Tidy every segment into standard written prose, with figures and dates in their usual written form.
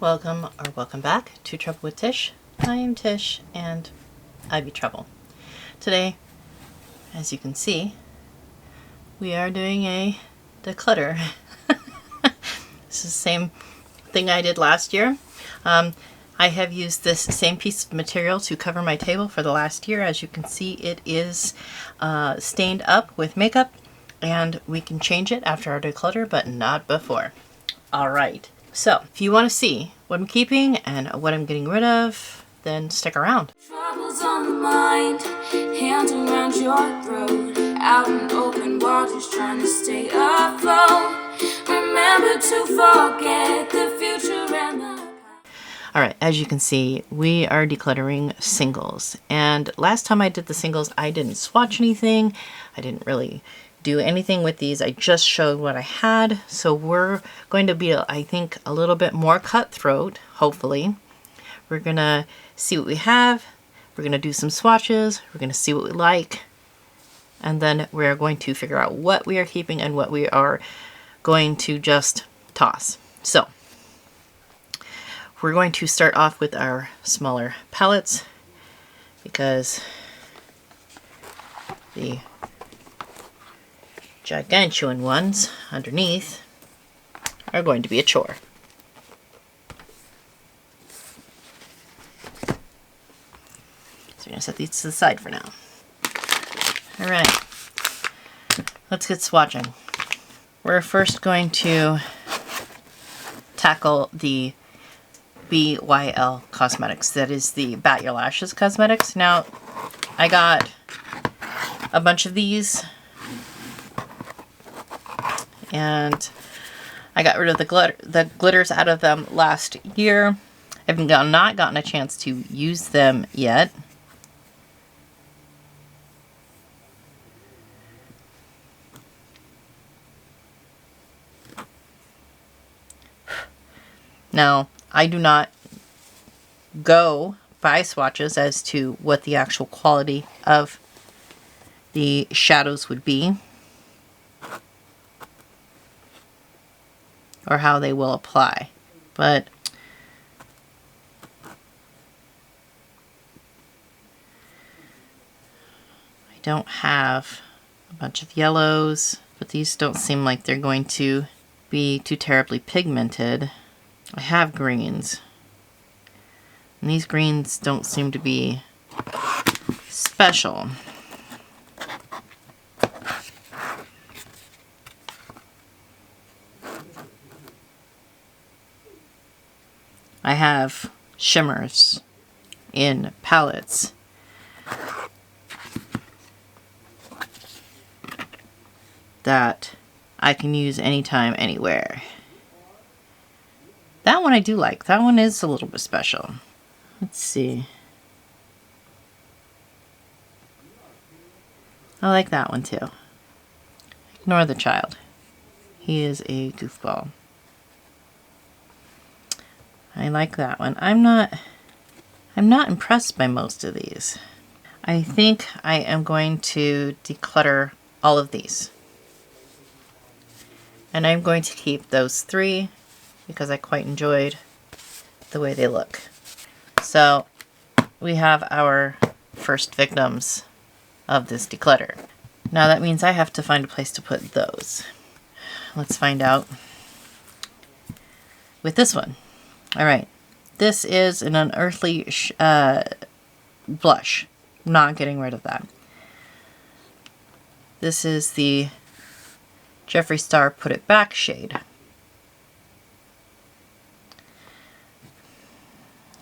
Welcome back to Trouble with Tish. I am Tish and I be Trouble. Today, as you can see, we are doing a declutter. This is the same thing I did last year. I have used this same piece of material to cover my table for the last year. As you can see, it is stained up with makeup, and we can change it after our declutter, but not before. Alright, so if you want to see what I'm keeping and what I'm getting rid of, then stick around. Troubles on the mind, hand around your throat, out in open waters trying to stay afloat. Remember to forget the future and the... Alright, as you can see, we are decluttering singles. And last time I did the singles, I didn't swatch anything. I didn't really do anything with these. I just showed what I had. So we're going to be, I think, a little bit more cutthroat, hopefully. We're going to see what we have. We're going to do some swatches. We're going to see what we like. And then we're going to figure out what we are keeping and what we are going to just toss. So we're going to start off with our smaller palettes because the gigantuan ones underneath are going to be a chore. So we're going to set these to the side for now. Alright, let's get swatching. We're first going to tackle the BYL Cosmetics. That is the Bat Your Lashes Cosmetics. Now, I got a bunch of these and I got rid of the glitters out of them last year. I've not gotten a chance to use them yet. Now, I do not go by swatches as to what the actual quality of the shadows would be or how they will apply, but I don't have a bunch of yellows, but these don't seem like they're going to be too terribly pigmented. I have greens, and these greens don't seem to be special. I have shimmers in palettes that I can use anytime, anywhere. That one I do like. That one is a little bit special. Let's see. I like that one too. Ignore the child. He is a goofball. I like that one. I'm not impressed by most of these. I think I am going to declutter all of these. And I'm going to keep those three because I quite enjoyed the way they look. So we have our first victims of this declutter. Now that means I have to find a place to put those. Let's find out with this one. Alright, this is an unearthly blush. Not getting rid of that. This is the Jeffree Star Put It Back shade.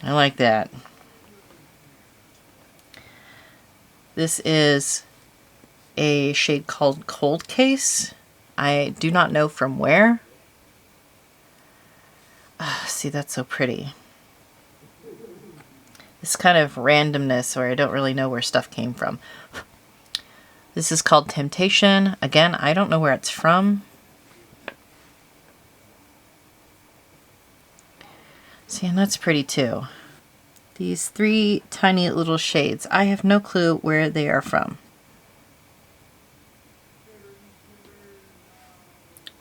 I like that. This is a shade called Cold Case. I do not know from where. See, that's so pretty. This kind of randomness where I don't really know where stuff came from. This is called Temptation. Again, I don't know where it's from. See, and that's pretty too. These three tiny little shades. I have no clue where they are from.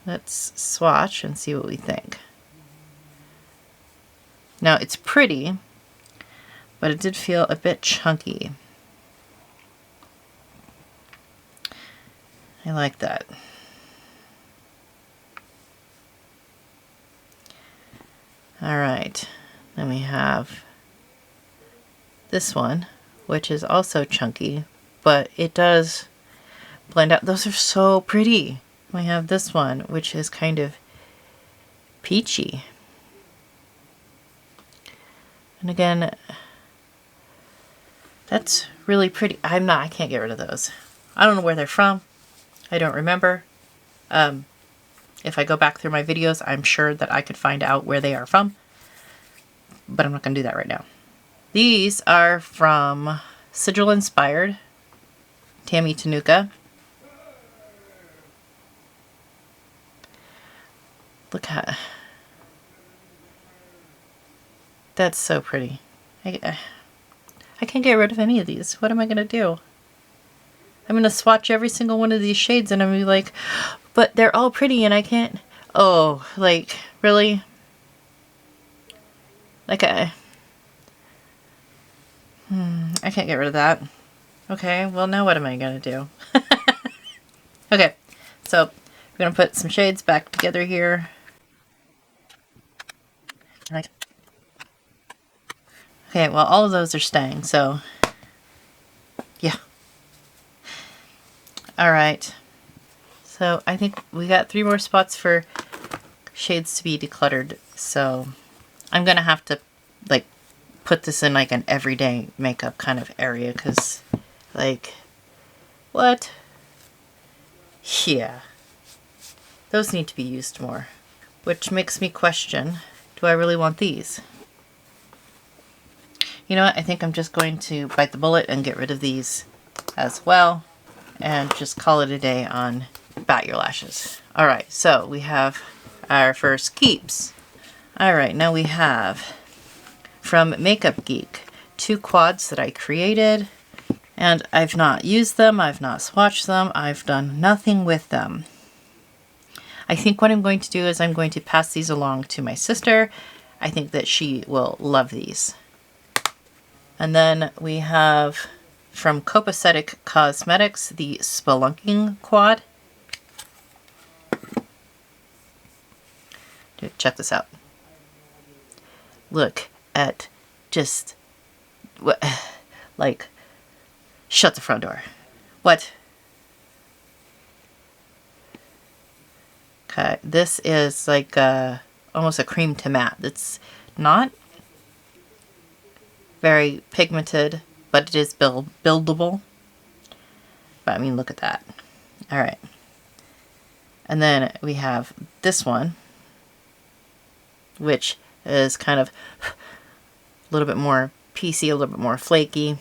Let's swatch and see what we think. Now it's pretty, but it did feel a bit chunky. I like that. All right, then we have this one, which is also chunky, but it does blend out. Those are so pretty. We have this one, which is kind of peachy. And again, that's really pretty. I can't get rid of those. I don't know where they're from. I don't remember. If I go back through my videos, I'm sure that I could find out where they are from. But I'm not going to do that right now. These are from Sigil Inspired, Tammy Tanuka. Look at... That's so pretty. I can't get rid of any of these. What am I going to do? I'm going to swatch every single one of these shades and I'm going to be like, but they're all pretty and I can't... Oh, like, really? Like, I can't get rid of that. Okay, well now what am I going to do? Okay, so we're going to put some shades back together here. Right. Okay, well all of those are staying, so yeah. Alright, so I think we got 3 more spots for shades to be decluttered, so I'm gonna have to like put this in like an everyday makeup kind of area, because like, what? Yeah, those need to be used more, which makes me question, do I really want these? You know what, I think I'm just going to bite the bullet and get rid of these as well and just call it a day on Bat Your Lashes. Alright, so we have our first keeps. Alright, now we have from Makeup Geek 2 quads that I created, and I've not used them, I've not swatched them, I've done nothing with them. I think what I'm going to do is I'm going to pass these along to my sister. I think that she will love these. And then we have from Copacetic Cosmetics the Spelunking Quad. Dude, check this out. Look at just what, like, shut the front door. What? Okay, this is like almost a cream to matte. It's not very pigmented, but it is buildable. But I mean, look at that. All right. And then we have this one, which is kind of a little bit more piecey, a little bit more flaky,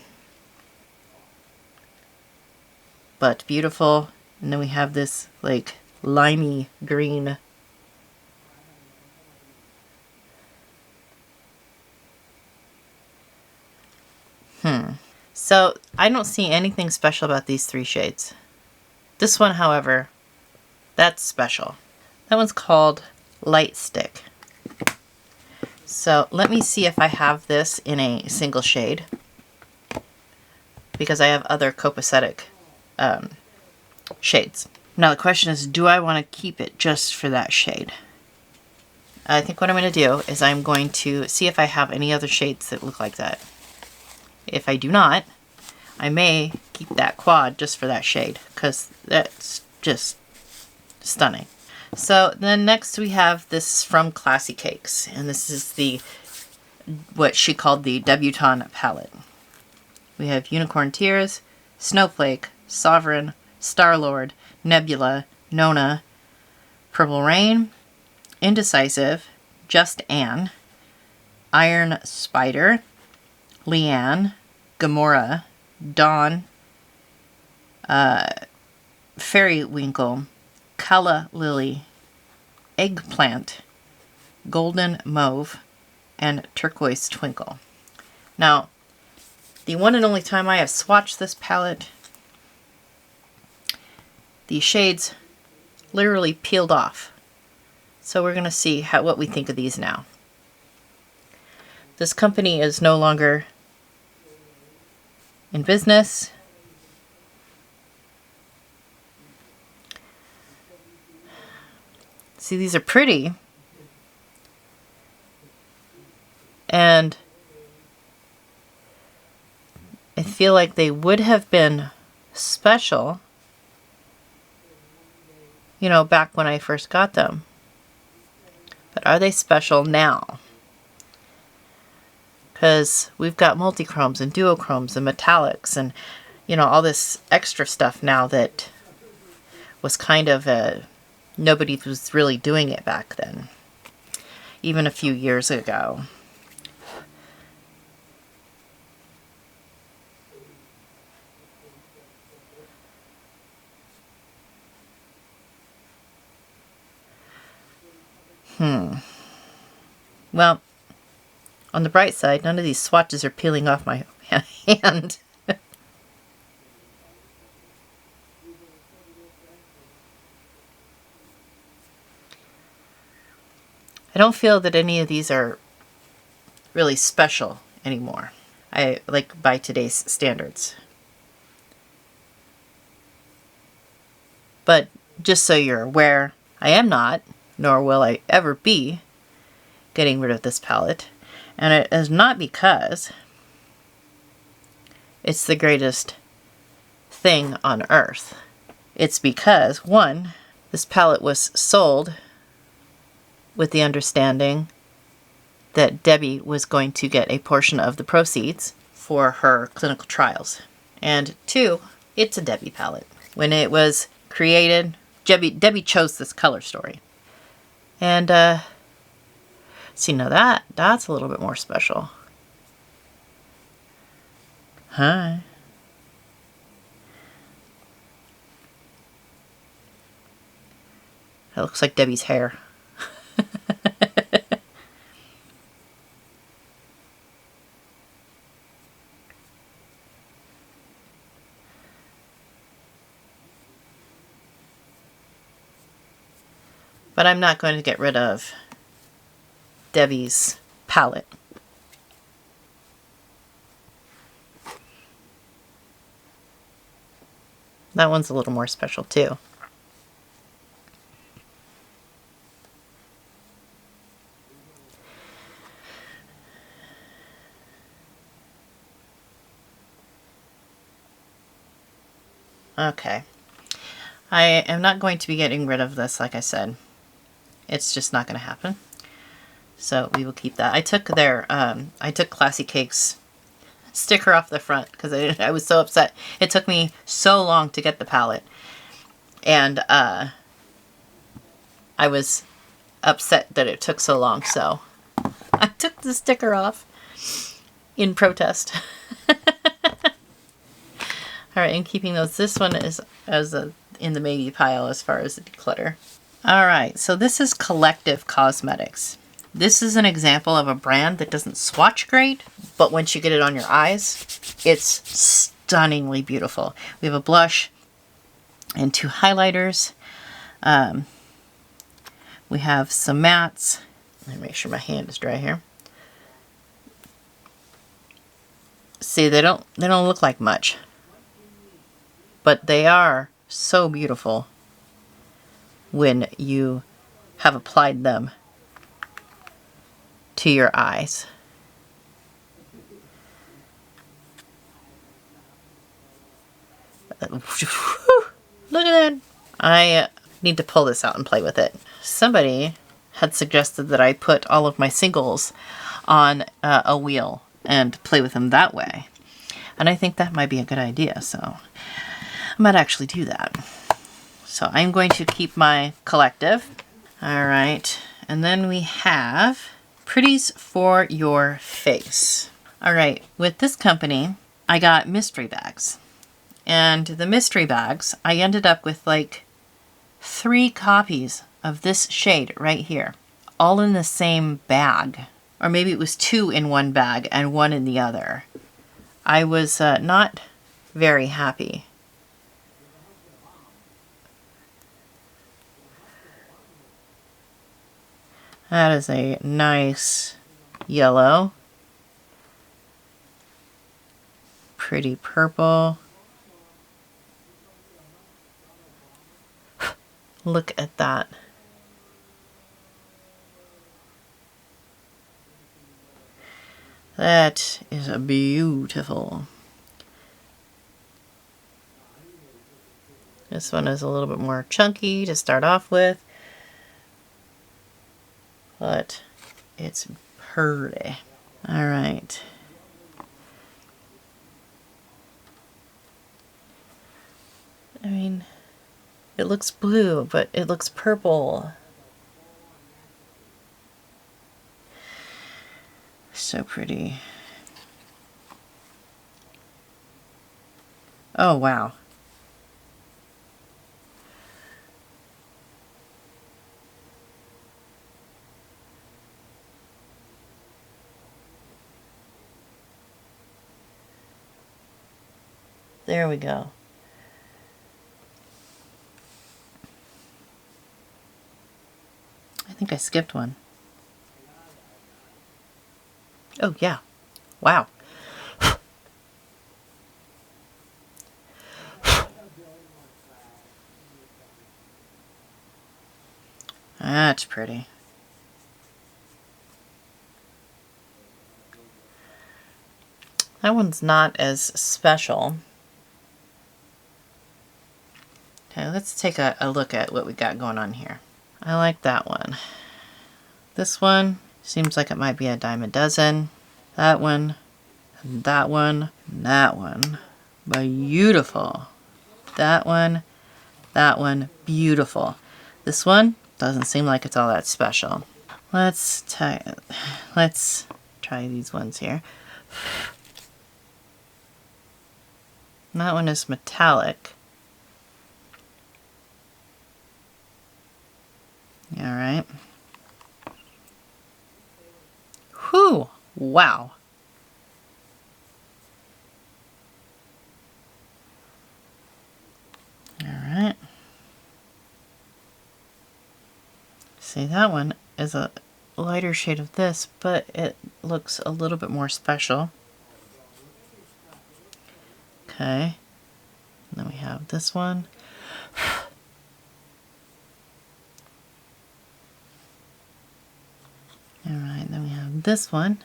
but beautiful. And then we have this like limey green. So I don't see anything special about these 3 shades. This one, however, that's special. That one's called Light Stick. So let me see if I have this in a single shade, because I have other Copacetic shades. Now the question is, do I want to keep it just for that shade? I think what I'm going to do is I'm going to see if I have any other shades that look like that. If I do not, I may keep that quad just for that shade, because that's just stunning. So then next we have this from Classy Cakes, and this is the what she called the Debutawn palette. We have Unicorn Tears, Snowflake, Sovereign, Starlord, Nebula, Nona, Purple Rain, Indecisive, Just Anne, Iron Spider, Leanne, Gamora, Dawn, Fairy Winkle, Calla Lily, Eggplant, Golden Mauve, and Turquoise Twinkle. Now, the one and only time I have swatched this palette, the shades literally peeled off. So we're going to see what we think of these now. This company is no longer in business. See, these are pretty. And I feel like they would have been special, you know, back when I first got them. But are they special now? Because we've got multi-chromes and duochromes and metallics and, you know, all this extra stuff now that was kind of nobody was really doing it back then, even a few years ago. Well, on the bright side, none of these swatches are peeling off my hand. I don't feel that any of these are really special anymore. Like by today's standards. But just so you're aware, I am not, nor will I ever be, getting rid of this palette. And it is not because it's the greatest thing on earth. It's because, one, this palette was sold with the understanding that Debbie was going to get a portion of the proceeds for her clinical trials. And two, it's a Debbie palette. When it was created, Debbie chose this color story. And see, now that's a little bit more special. Hi. That looks like Debbie's hair. But I'm not going to get rid of Debbie's palette. That one's a little more special too. Okay. I am not going to be getting rid of this, like I said. It's just not going to happen. So we will keep that. I took their, I took Classy Cake's sticker off the front because I was so upset. It took me so long to get the palette. And I was upset that it took so long. So I took the sticker off in protest. All right, and keeping those. This one is in the maybe pile as far as the declutter. All right, so this is Collective Cosmetics. This is an example of a brand that doesn't swatch great, but once you get it on your eyes, it's stunningly beautiful. We have a blush and 2 highlighters. We have some mattes. Let me make sure my hand is dry here. See, they don't look like much, but they are so beautiful when you have applied them to your eyes. Look at that. I need to pull this out and play with it. Somebody had suggested that I put all of my singles on a wheel and play with them that way. And I think that might be a good idea, so I might actually do that. So I'm going to keep my Collective. All right, and then we have Pretties for Your Face. All right, with this company, I got mystery bags. And the mystery bags, I ended up with like 3 copies of this shade right here, all in the same bag. Or maybe it was 2 in one bag and 1 in the other. I was not very happy. That is a nice yellow. pretty purple. Look at that. That is beautiful. This one is a little bit more chunky to start off with, but it's pretty. All right. I mean, it looks blue, but it looks purple. So pretty. Oh, wow. There we go. I think I skipped one. Oh, yeah. Wow. That's pretty. That one's not as special. Okay, let's take a look at what we got going on here. I like that one. This one seems like it might be a dime a dozen. That one, and that one, and that one. Beautiful. That one, beautiful. This one doesn't seem like it's all that special. Let's try these ones here. And that one is metallic. All right. Whew! Wow. All right. See, that one is a lighter shade of this, but it looks a little bit more special. Okay. And then we have this one. Alright, then we have this one.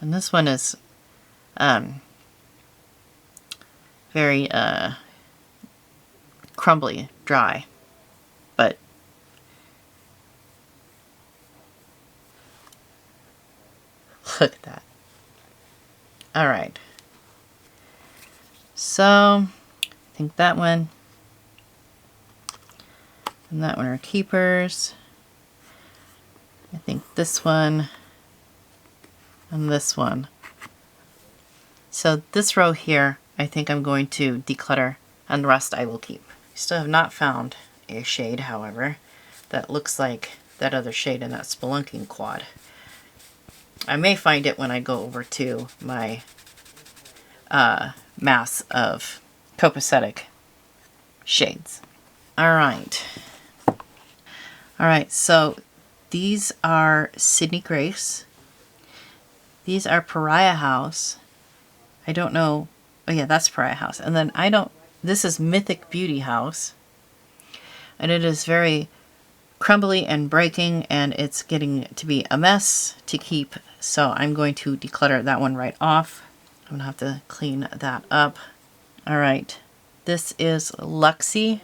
And this one is very crumbly, dry, but look at that. Alright. So, I think that one and that one are keepers. I think this one and this one. So this row here, I think I'm going to declutter, and the rest I will keep. Still have not found a shade, however, that looks like that other shade in that Spelunking quad. I may find it when I go over to my mass of Copacetic shades. Alright. Alright, so these are Sydney Grace. These are Pariah House. I don't know. Oh yeah, that's Pariah House. And then this is Mythic Beauty House. And it is very crumbly and breaking, and it's getting to be a mess to keep. So I'm going to declutter that one right off. I'm gonna have to clean that up. All right, this is Luxie,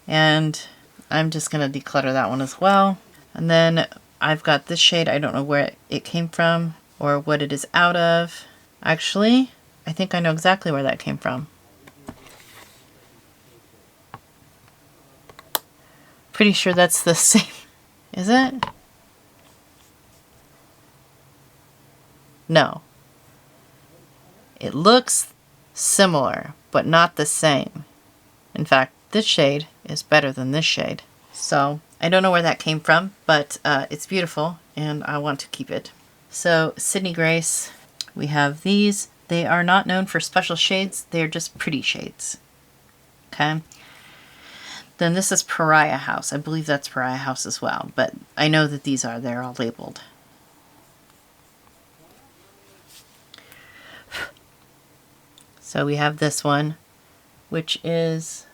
and I'm just gonna declutter that one as well. And then I've got this shade. I don't know where it came from or what it is out of. Actually, I think I know exactly where that came from. Pretty sure that's the same. Is it? No. It looks similar, but not the same. In fact, this shade is better than this shade. So I don't know where that came from, but it's beautiful and I want to keep it. So Sydney Grace, we have these. They are not known for special shades. They're just pretty shades. Okay. Then this is Pariah House. I believe that's Pariah House as well, but I know that they're all labeled. So we have this one, which is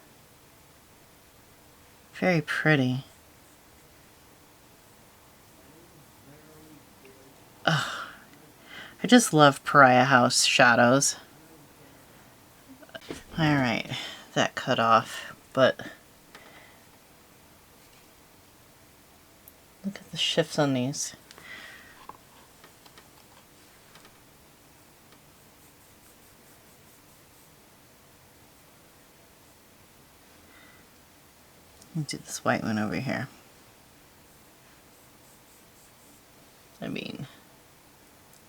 very pretty. Ugh. I just love Pariah House shadows. Alright, that cut off, but look at the shifts on these. Let's do this white one over here. I mean,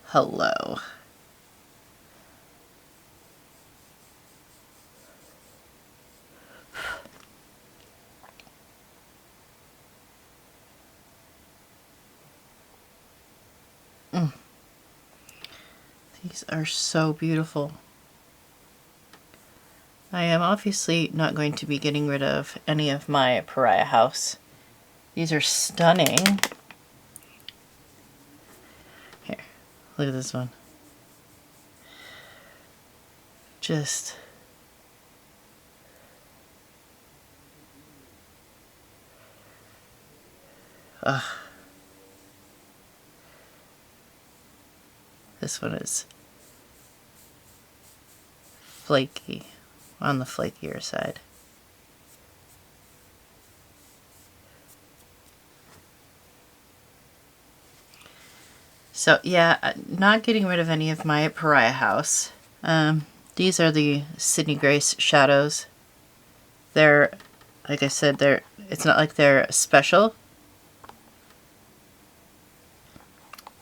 hello. These are so beautiful. I am obviously not going to be getting rid of any of my Pariah House. These are stunning. Here, look at this one. Just ugh. This one is flaky, on the flakier side. So yeah, not getting rid of any of my Pariah House. These are the Sydney Grace shadows. They're, like I said, it's not like they're special.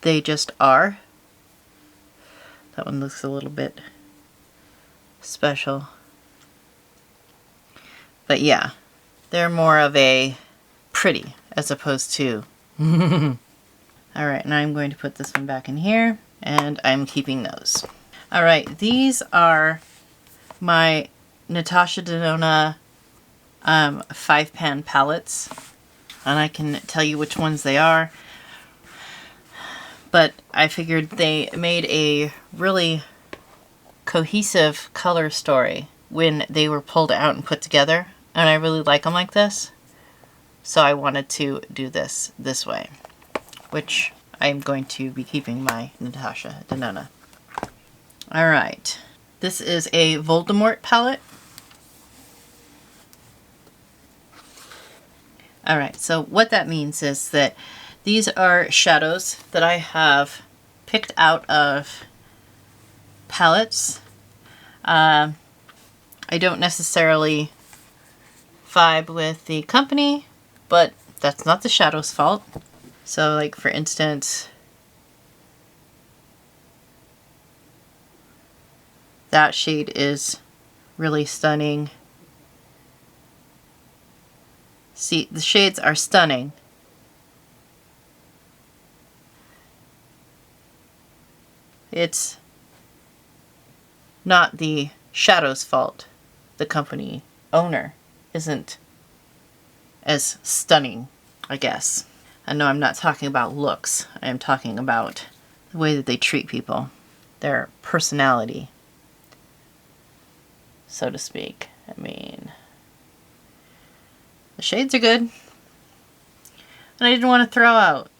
They just are. That one looks a little bit special. But yeah, they're more of a pretty as opposed to. Alright, now I'm going to put this one back in here, and I'm keeping those. Alright, these are my Natasha Denona 5-pan palettes, and I can tell you which ones they are. But I figured they made a really cohesive color story when they were pulled out and put together, and I really like them like this. So I wanted to do this way, which I'm going to be keeping my Natasha Denona. Alright, this is a Voldemort palette. Alright, so what that means is that these are shadows that I have picked out of palettes. I don't necessarily vibe with the company, but that's not the shadow's fault. So like for instance, that shade is really stunning. See, the shades are stunning. It's not the shadow's fault. The company owner isn't as stunning, I guess. And no, I'm not talking about looks. I am talking about the way that they treat people. Their personality, so to speak. I mean, the shades are good. And I didn't want to throw out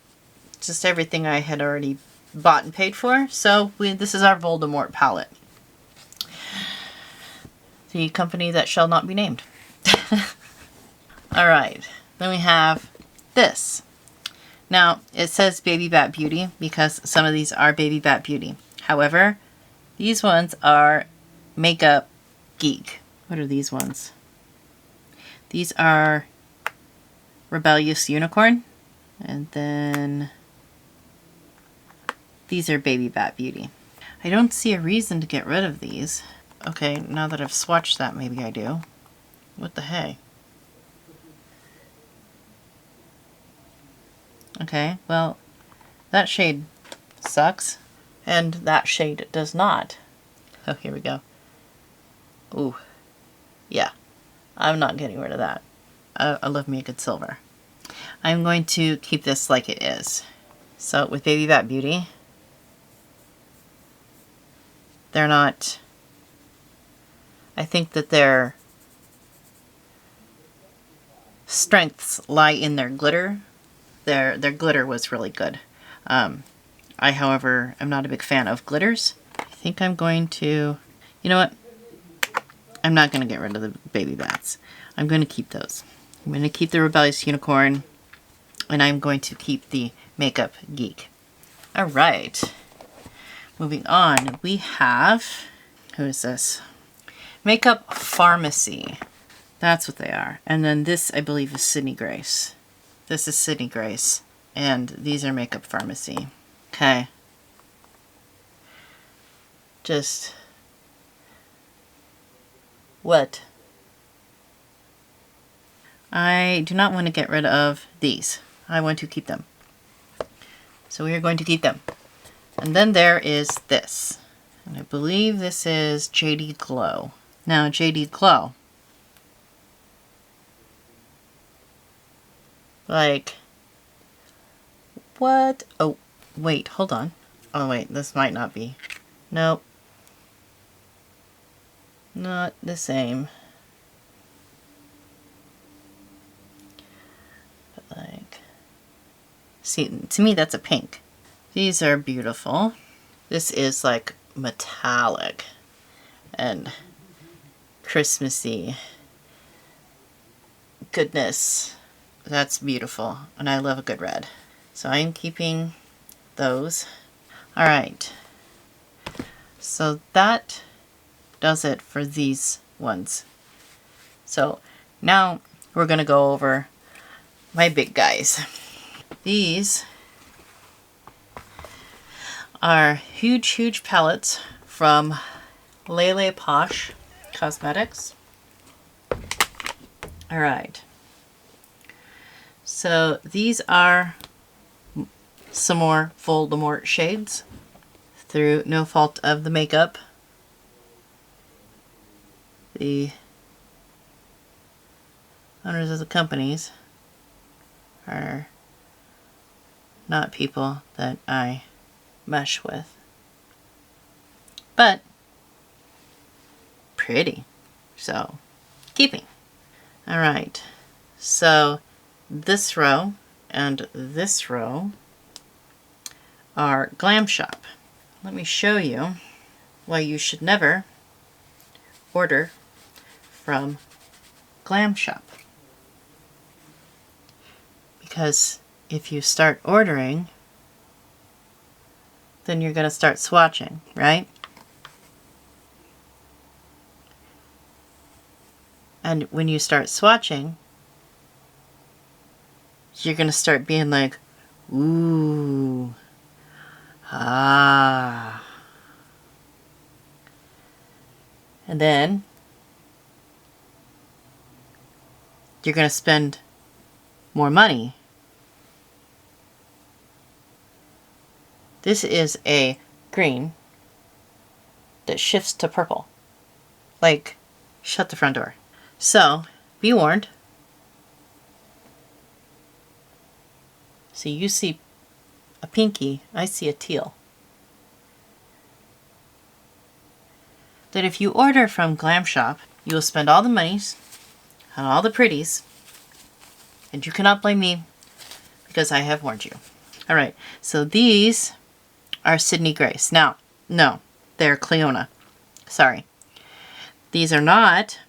just everything I had already bought and paid for. So this is our Voldemort palette. The company that shall not be named. Alright, then we have this. Now, it says Baby Bat Beauty because some of these are Baby Bat Beauty. However, these ones are Makeup Geek. What are these ones? These are Rebellious Unicorn. And then these are Baby Bat Beauty. I don't see a reason to get rid of these. Okay, now that I've swatched that, maybe I do. What the hey? Okay, well, that shade sucks, and that shade does not. Oh, here we go. Ooh, yeah, I'm not getting rid of that. I love me a good silver. I'm going to keep this like it is. So with Baby Bat Beauty, they're not I think that their strengths lie in their glitter. Their glitter was really good. I, however, am not a big fan of glitters. I think I'm going to, you know what? I'm not going to get rid of the baby bats. I'm going to keep those. I'm going to keep the Rebellious Unicorn, and I'm going to keep the Makeup Geek. All right. Moving on, we have, who is this? Makeup Pharmacy. That's what they are. And then this, I believe, is Sydney Grace. This is Sydney Grace. And these are Makeup Pharmacy. Okay. Just... what? I do not want to get rid of these. I want to keep them. So we are going to keep them. And then there is this. And I believe this is JD Glow. Now, JD Glow. Like, what? Oh, wait, hold on. Oh, wait, this might not be. Nope. Not the same. But like, see, to me that's a pink. These are beautiful. This is like metallic and Christmassy. Goodness, that's beautiful. And I love a good red. So I'm keeping those. All right. So that does it for these ones. So now we're going to go over my big guys. These are huge palettes from Lele Posh Cosmetics. All right. So these are some more Voldemort shades through no fault of the makeup. The owners of the companies are not people that I mesh with, but pretty, so keeping. All right, so this row and this row are Glam Shop. Let me show you why you should never order from Glam Shop. Because if you start ordering, then you're going to start swatching, right? And when you start swatching, you're going to start being like, ooh, ah. And then you're going to spend more money. This is a green that shifts to purple. Like, shut the front door. So, be warned. So you see a pinky, I see a teal. That if you order from Glam Shop, you will spend all the monies on all the pretties, and you cannot blame me because I have warned you. All right, so these are Sydney Grace. Now, no, they're Cleona. Sorry. These are not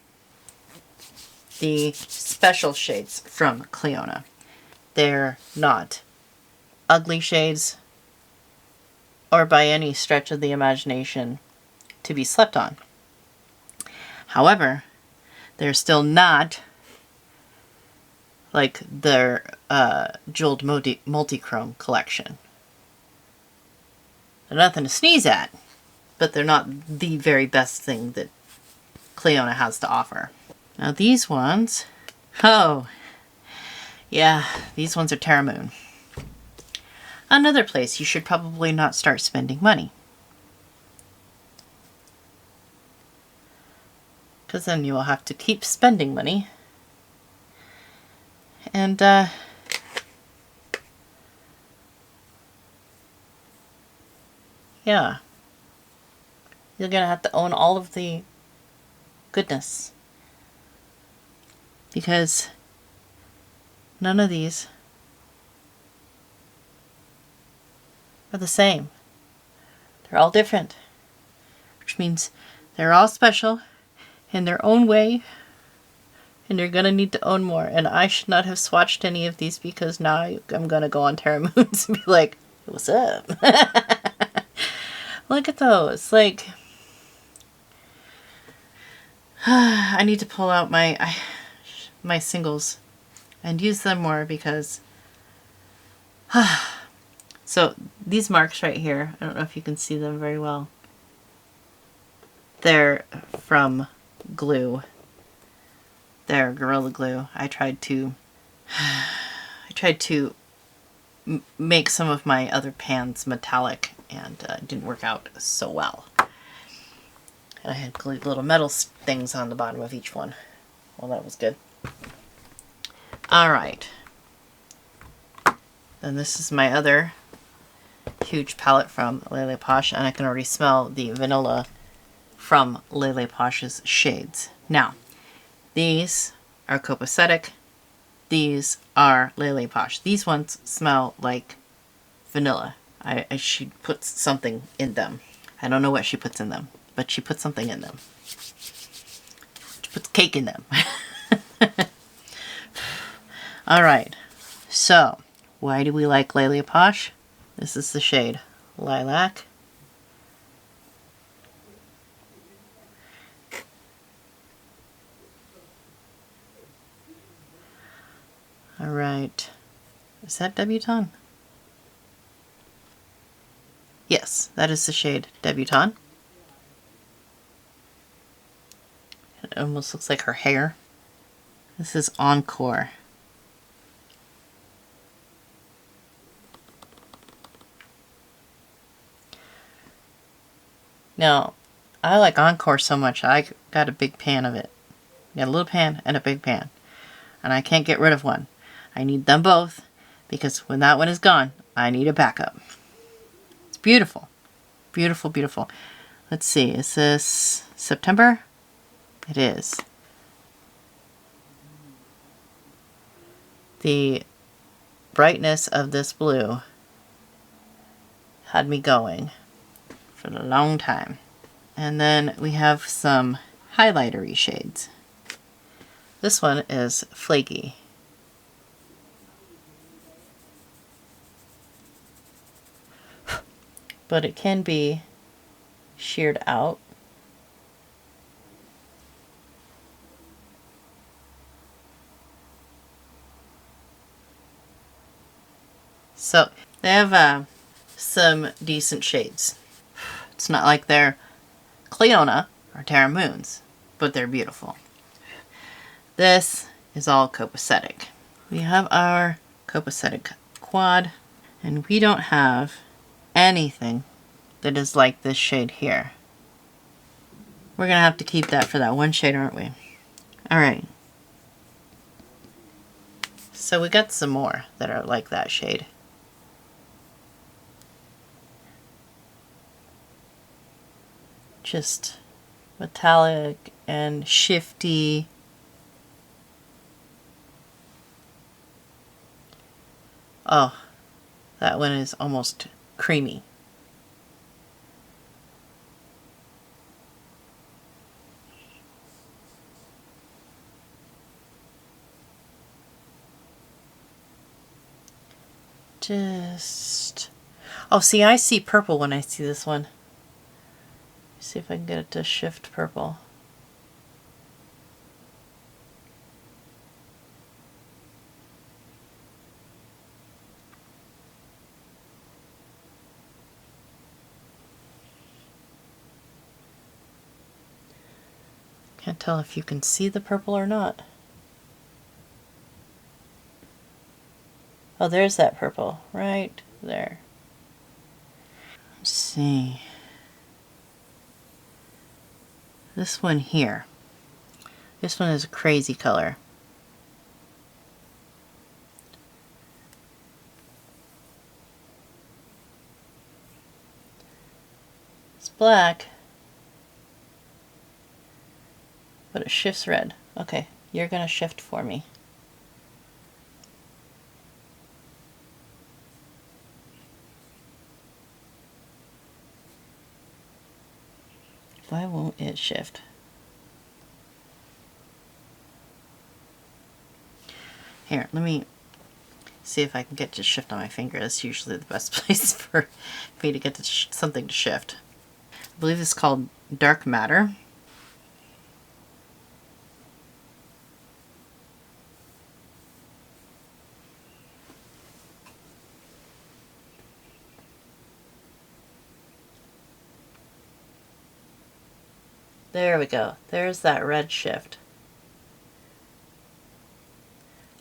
the special shades from Cleona. They're not ugly shades or by any stretch of the imagination to be slept on. However, they're still not like their jeweled multi-chrome collection. They're nothing to sneeze at, but they're not the very best thing that Cleona has to offer. Now these ones, oh, yeah, these ones are Terra Moon. Another place you should probably not start spending money. Because then you will have to keep spending money. And, yeah. You're going to have to own all of the goodness. Because none of these are the same. They're all different, which means they're all special in their own way, and you're gonna need to own more. And I should not have swatched any of these, because now I'm gonna go on Terra Moons and be like, what's up? Look at those. Like, I need to pull out my singles and use them more, because so these marks right here, I don't know if you can see them very well. They're from glue. They're Gorilla Glue. I tried to make some of my other pans metallic, and it didn't work out so well. And I had glued little metal things on the bottom of each one. Well, that was good. Alright. Then this is my other huge palette from Lele Posh, and I can already smell the vanilla from Lele Posh's shades. Now, these are Copacetic. These are Lele Posh. These ones smell like vanilla. She puts something in them. I don't know what she puts in them, but she puts something in them. She puts cake in them. Alright, so why do we like Lele Posh? This is the shade Lilac. Alright, is that Debutawn? Yes, that is the shade Debutawn. It almost looks like her hair. This is Encore. Now, I like Encore so much, I got a big pan of it. I got a little pan and a big pan. And I can't get rid of one. I need them both, because when that one is gone, I need a backup. It's beautiful. Beautiful, beautiful. Let's see, is this September? It is. The brightness of this blue had me going for a long time. And then we have some highlightery shades. This one is Flaky. But it can be sheared out. So they have some decent shades. It's not like they're Cleona or Terra Moons, but they're beautiful. This is all Copacetic. We have our Copacetic quad, and we don't have anything that is like this shade here. We're gonna have to keep that for that one shade, aren't we? Alright. So we got some more that are like that shade. Just metallic and shifty. Oh, that one is almost creamy. Just... Oh, see, I see purple when I see this one. See if I can get it to shift purple. Can't tell if you can see the purple or not. Oh, there's that purple right there. Let's see. This one here. This one is a crazy color. It's black. but it shifts red. Okay, you're gonna shift for me. Why won't it shift? Here, let me see if I can get to shift on my finger. That's usually the best place for me to get to something to shift. I believe it's called Dark Matter. There we go. There's that red shift.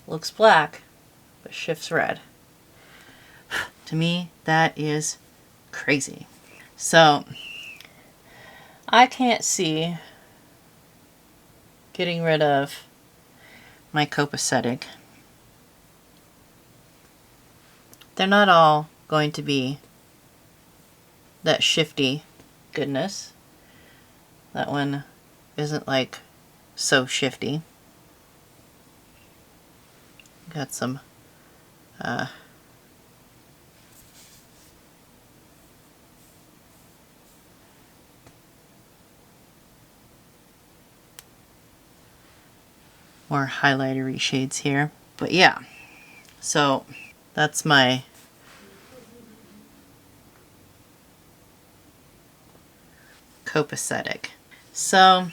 Looks black, but shifts red. To me, that is crazy. So, I can't see getting rid of my Copacetic. They're not all going to be that shifty goodness. That one isn't like so shifty. Got some more highlightery shades here. But yeah, so that's my Copacetic. So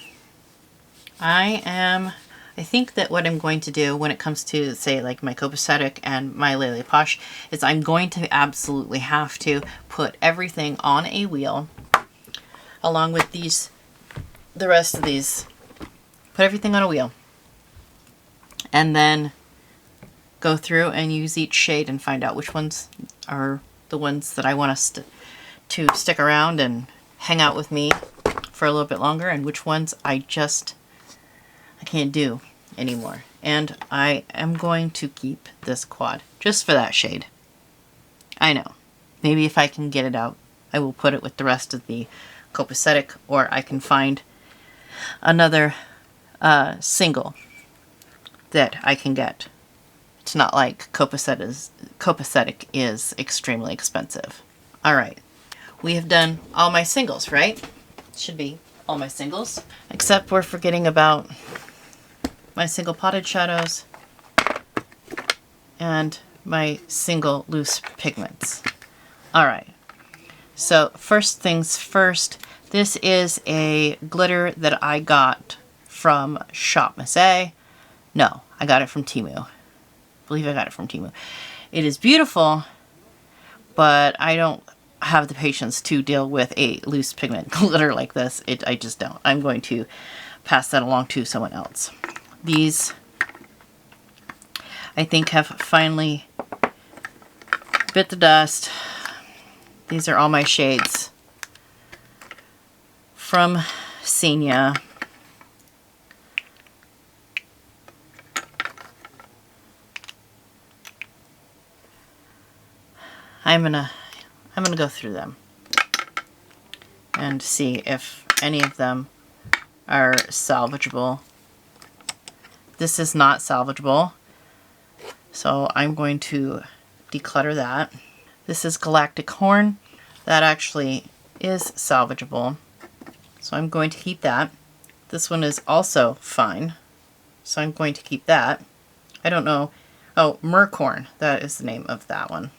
I think that what I'm going to do when it comes to, say, like my Copacetic and my Lele Posh is I'm going to absolutely have to put everything on a wheel along with the rest of these. Put everything on a wheel and then go through and use each shade and find out which ones are the ones that I want us to stick around and hang out with me for a little bit longer, and which ones I can't do anymore. And I am going to keep this quad just for that shade. I know. Maybe if I can get it out, I will put it with the rest of the Copacetic, or I can find another single that I can get. It's not like Copacetic is extremely expensive. Alright, we have done all my singles, right? Should be all my singles. Except we're forgetting about my single potted shadows and my single loose pigments. Alright, so first things first, this is a glitter that I got from Shop Miss A. No, I got it from Temu. I believe I got it from Temu. It is beautiful, but I don't have the patience to deal with a loose pigment glitter like this. I just don't. I'm going to pass that along to someone else. These, I think, have finally bit the dust. These are all my shades from Zeesea. I'm gonna go through them and see if any of them are salvageable. This is not salvageable, so I'm going to declutter that. This is Galactic Horn. That actually is salvageable, so I'm going to keep that. This one is also fine, so I'm going to keep that. I don't know. Oh, Mercorn. That is the name of that one.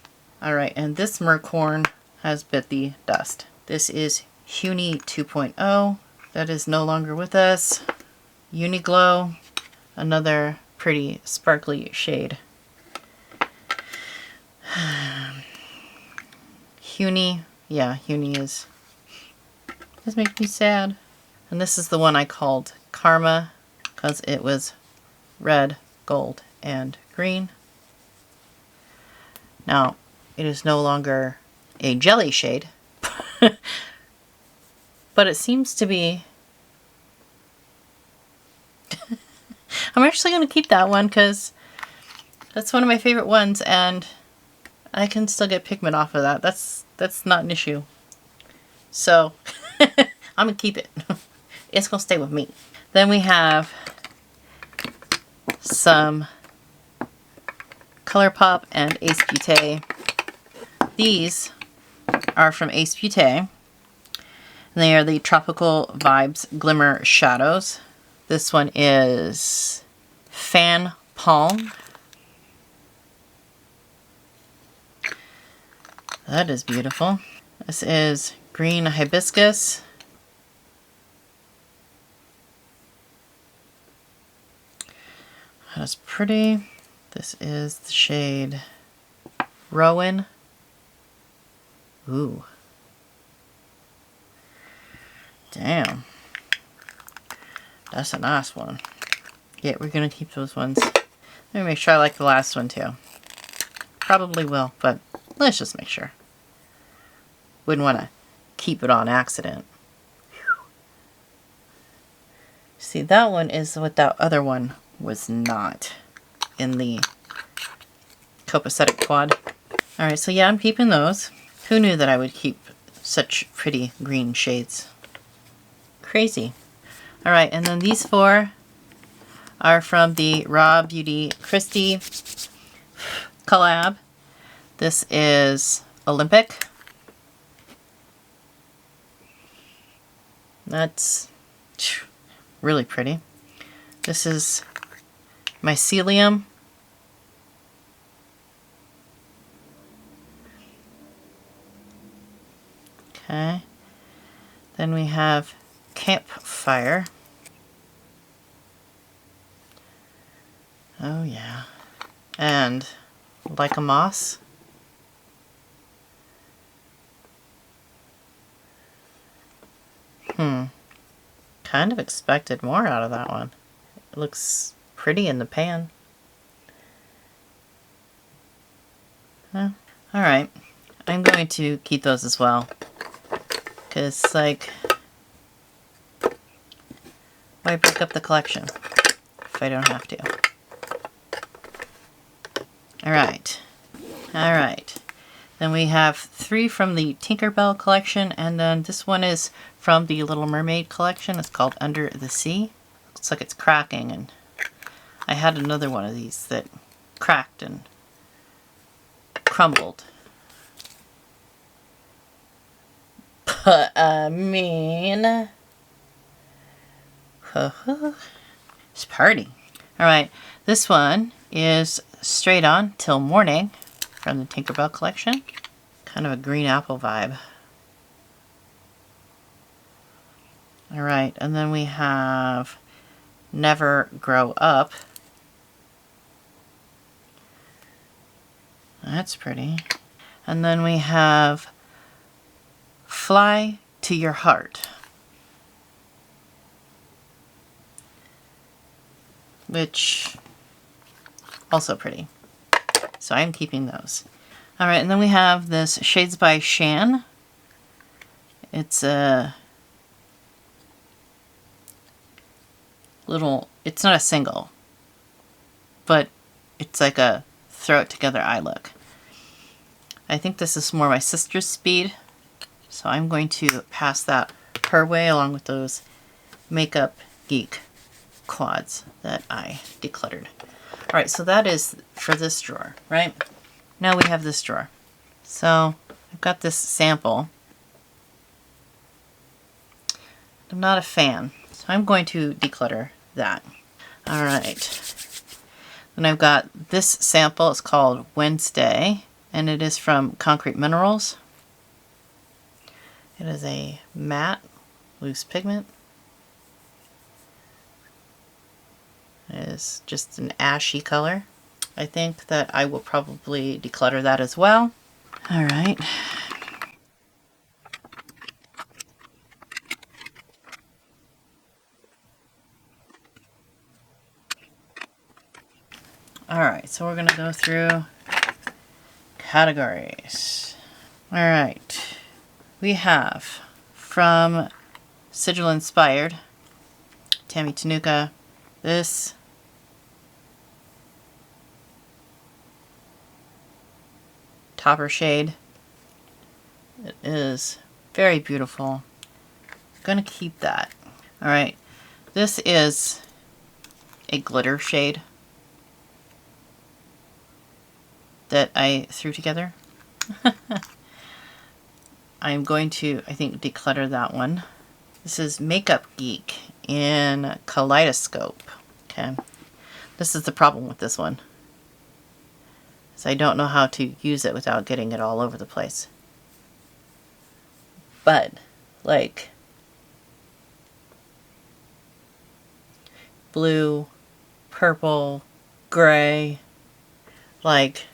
Alright, and this Mercorn has bit the dust. This is Uni 2.0. That is no longer with us. Uniglow. Another pretty sparkly shade. Uni. Yeah, Uni is making me sad. And this is the one I called Karma because it was red, gold, and green. Now, it is no longer a jelly shade, but it seems to be... I'm actually going to keep that one because that's one of my favorite ones, and I can still get pigment off of that. That's not an issue. So, I'm going to keep it. It's going to stay with me. Then we have some ColourPop and Ace Beauty. These are from Ace Beauty. They are the Tropical Vibes Glimmer Shadows. This one is Fan Palm. That is beautiful. This is Green Hibiscus. That's pretty. This is the shade Rowan. Ooh. Damn. That's a nice one. Yeah, we're gonna keep those ones. Let me make sure I like the last one too. Probably will, but let's just make sure. Wouldn't want to keep it on accident. See, that one is what that other one was not in the Copacetic quad. Alright, so yeah, I'm keeping those. Who knew that I would keep such pretty green shades? Crazy. Alright, and then these four are from the Raw Beauty Christie collab. This is Olympic. That's really pretty. This is Mycelium. Okay. Then we have Campfire. Oh yeah. And Like a Moss. Kind of expected more out of that one. It looks pretty in the pan. Huh. Alright. I'm going to keep those as well. Because, like, why break up the collection if I don't have to? Alright. Alright. Then we have 3 from the Tinkerbell collection, and then this one is from the Little Mermaid collection. It's called Under the Sea. Looks like it's cracking, and I had another one of these that cracked and crumbled. But, I mean... It's party. Alright, this one is Straight On Till Morning from the Tinkerbell collection. Kind of a green apple vibe. Alright, and then we have Never Grow Up. That's pretty. And then we have Fly to Your Heart, which also pretty. So I'm keeping those. Alright, and then we have this Shades by Shan. It's a little, it's not a single, but it's like a throw it together eye look. I think this is more my sister's speed, so I'm going to pass that her way along with those Makeup Geek quads that I decluttered. Alright, so that is for this drawer, right? Now we have this drawer. So I've got this sample. I'm not a fan, so I'm going to declutter that. Alright. Then I've got this sample. It's called Wednesday, and it is from Concrete Minerals. It is a matte loose pigment. It is just an ashy color. I think that I will probably declutter that as well. Alright. Alright, so we're going to go through categories. Alright. We have from Sigil Inspired, Tammy Tenuka, this topper shade. It is very beautiful. I'm gonna keep that. Alright, This is a glitter shade that I threw together. I'm going to, I think, declutter that one. This is Makeup Geek in Kaleidoscope. Okay. This is the problem with this one. So I don't know how to use it without getting it all over the place. But, like, blue, purple, gray, like,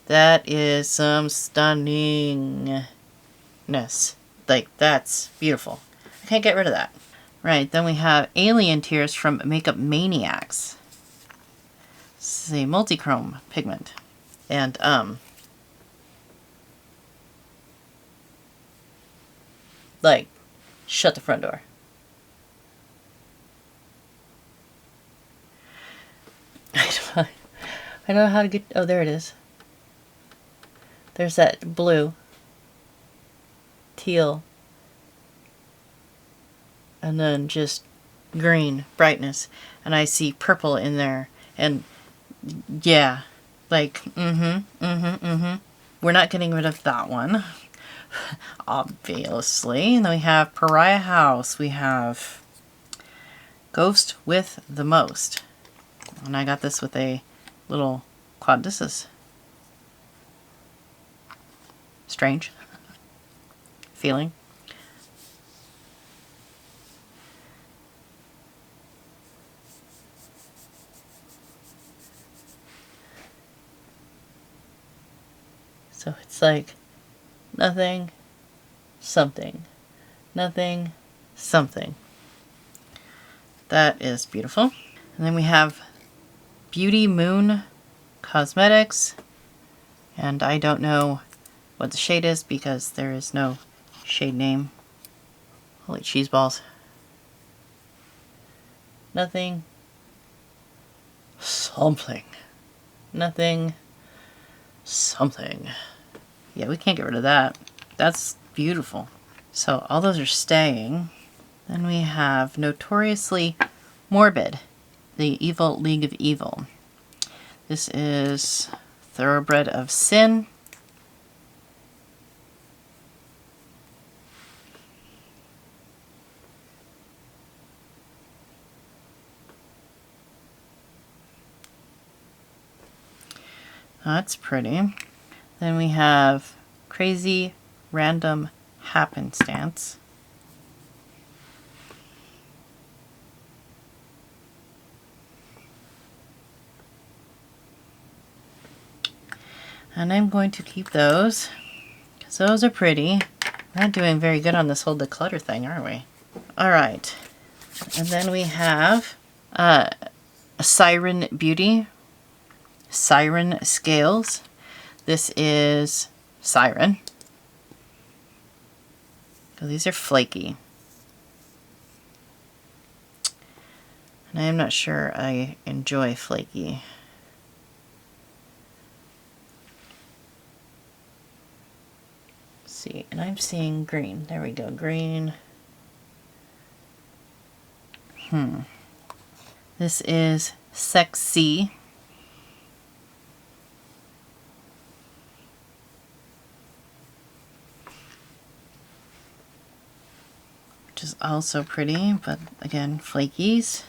that is some stunningness. Like, that's beautiful. I can't get rid of that. Right, then we have Alien Tears from Makeup Maniacs. This is a multi-chrome pigment. And, like, shut the front door. I don't know how to get, oh, there it is. There's that blue, teal, and then just green brightness. And I see purple in there. And yeah, like, we're not getting rid of that one, obviously. And then we have Pariah House. We have Ghost with the Most. And I got this with a little quad. This is strange feeling. So it's like nothing, something, nothing, something. That is beautiful. And then we have Beauty Moon Cosmetics. And I don't know what the shade is because there is no shade name. Holy cheese balls. Nothing, something. Nothing, something. Yeah, we can't get rid of that. That's beautiful. So all those are staying. Then we have Notoriously Morbid, the Evil League of Evil. This is Thoroughbred of Sin. That's pretty. Then we have Crazy Random Happenstance. And I'm going to keep those because those are pretty. We're not doing very good on this whole declutter thing, are we? All right. And then we have Siren Beauty. Siren Scales. This is Siren. So these are flaky. And I am not sure I enjoy flaky. Let's see, and I'm seeing green. There we go, green. This is CxC. Which is also pretty, but again, flakies.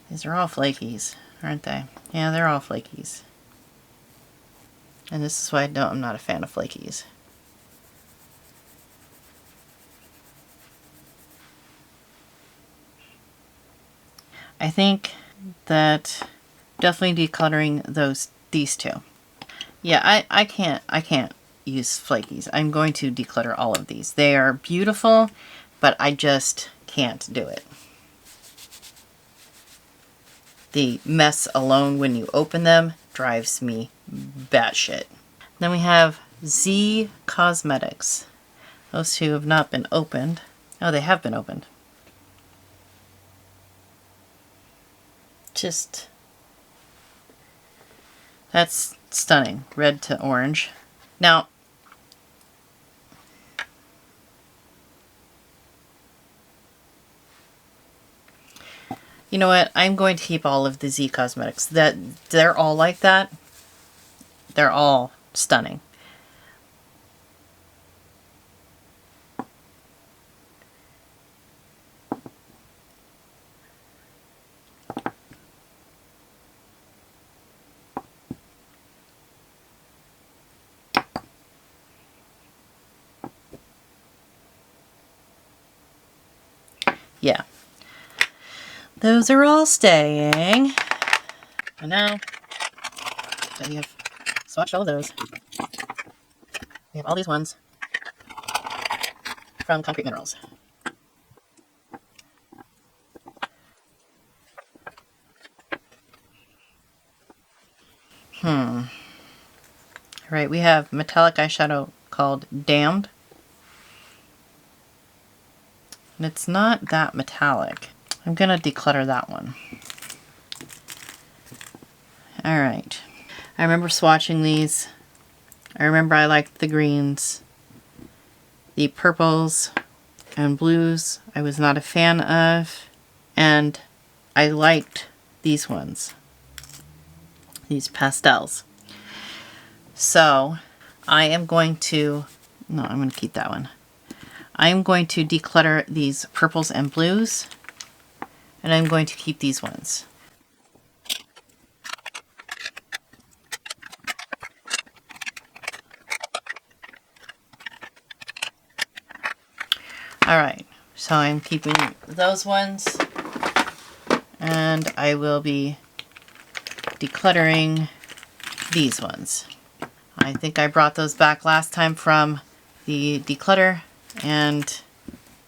These are all flakies, aren't they? Yeah, they're all flakies. And this is why I'm not a fan of flakies. I think that definitely decluttering these two. Yeah, I can't use flakies. I'm going to declutter all of these. They are beautiful, but I just can't do it. The mess alone when you open them drives me batshit. Then we have Zeesea Cosmetics. Those two have not been opened. Oh, they have been opened. Just, that's stunning. Red to orange. Now, You know what? I'm going to keep all of the Zeesea Cosmetics. They're all like that. They're all stunning. Yeah. Those are all staying. I know. So we have swatched all those. We have all these ones from Concrete Minerals. All right, we have metallic eyeshadow called Damned. And it's not that metallic. I'm going to declutter that one. All right. I remember swatching these. I remember I liked the greens. The purples and blues I was not a fan of. And I liked these ones. These pastels. So I am going to, no, I'm going to keep that one. I'm going to declutter these purples and blues, and I'm going to keep these ones. All right, so I'm keeping those ones, and I will be decluttering these ones. I think I brought those back last time from the declutter, and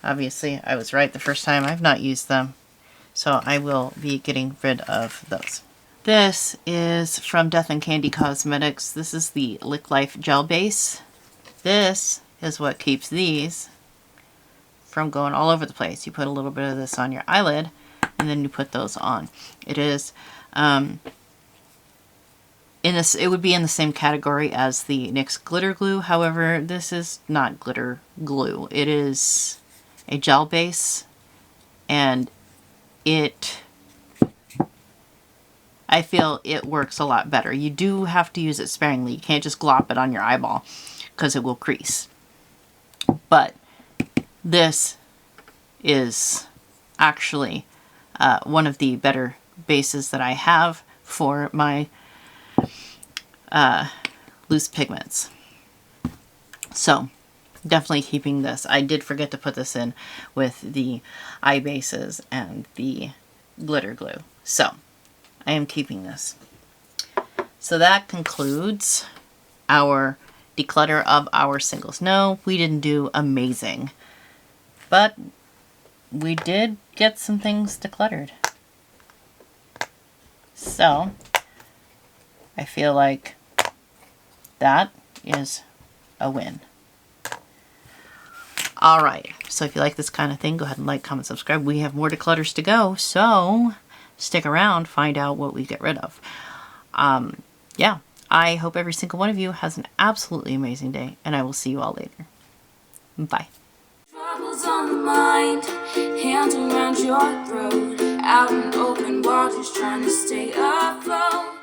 obviously I was right the first time. I've not used them, so I will be getting rid of those. This is from Death and Candy Cosmetics. This is the Lick Life Gel Base. This is what keeps these from going all over the place. You put a little bit of this on your eyelid, and then you put those on. It is it would be in the same category as the NYX glitter glue. However, this is not glitter glue. It is a gel base, and I feel it works a lot better. You do have to use it sparingly. You can't just glop it on your eyeball because it will crease. But this is actually one of the better bases that I have for my loose pigments. So definitely keeping this. I did forget to put this in with the eye bases and the glitter glue. So I am keeping this. So that concludes our declutter of our singles. No, we didn't do amazing, but we did get some things decluttered. So I feel like that is a win. All right, so if you like this kind of thing, go ahead and like, comment, subscribe. We have more declutters to go, so stick around, find out what we get rid of. Yeah, I hope every single one of you has an absolutely amazing day, and I will see you all later. Bye. Troubles on the mind, hands around your throat, out in open waters trying to stay afloat.